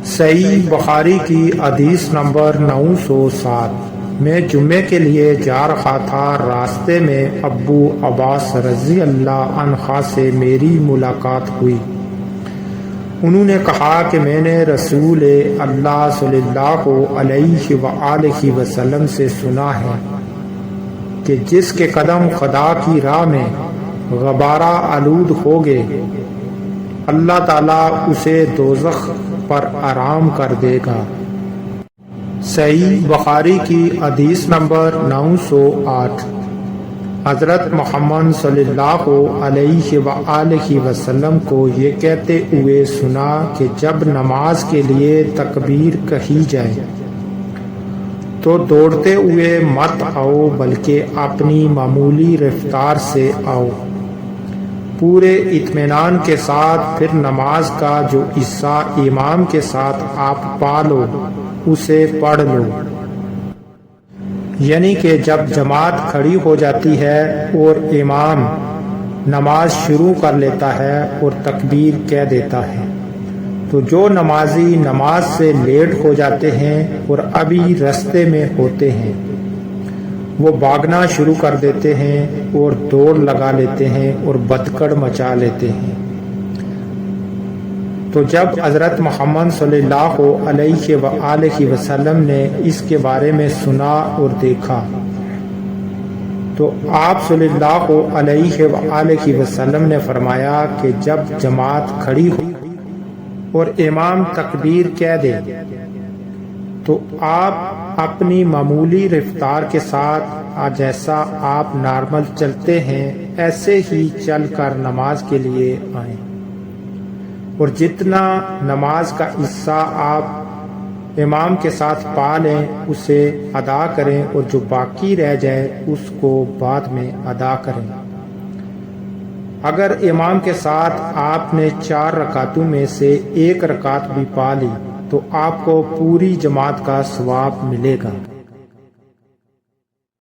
صحیح بخاری کی حدیث نمبر 907۔ میں جمعے کے لیے جا رہا تھا، راستے میں ابو عباس رضی اللہ عنہ سے میری ملاقات ہوئی۔ انہوں نے کہا کہ میں نے رسول اللہ صلی اللہ علیہ وآلہ وسلم سے سنا ہے کہ جس کے قدم خدا کی راہ میں غبارہ آلود ہوگے، اللہ تعالیٰ اسے دوزخ پر آرام کر دے گا۔ صحیح بخاری کی حدیث نمبر 908۔ حضرت محمد صلی اللہ علیہ وآلہ وسلم کو یہ کہتے ہوئے سنا کہ جب نماز کے لیے تکبیر کہی جائے تو دوڑتے ہوئے مت آؤ، بلکہ اپنی معمولی رفتار سے آؤ، پورے اطمینان کے ساتھ۔ پھر نماز کا جو حصہ امام کے ساتھ آپ پا لو اسے پڑھ لو، یعنی کہ جب جماعت کھڑی ہو جاتی ہے اور امام نماز شروع کر لیتا ہے اور تکبیر کہہ دیتا ہے تو جو نمازی نماز سے لیٹ ہو جاتے ہیں اور ابھی رستے میں ہوتے ہیں وہ بھاگنا شروع کر دیتے ہیں اور دوڑ لگا لیتے ہیں اور بھگدڑ مچا لیتے ہیں۔ تو جب حضرت محمد صلی اللہ علیہ وآلہ وسلم نے اس کے بارے میں سنا اور دیکھا تو آپ صلی اللہ علیہ وآلہ وسلم نے فرمایا کہ جب جماعت کھڑی ہو اور امام تکبیر کہہ دے تو آپ اپنی معمولی رفتار کے ساتھ جیسا آپ نارمل چلتے ہیں ایسے ہی چل کر نماز کے لیے آئیں، اور جتنا نماز کا حصہ آپ امام کے ساتھ پا لیں اسے ادا کریں، اور جو باقی رہ جائے اس کو بعد میں ادا کریں۔ اگر امام کے ساتھ آپ نے 4 رکعتوں میں سے 1 رکعت بھی پا لی تو آپ کو پوری جماعت کا ثواب ملے گا۔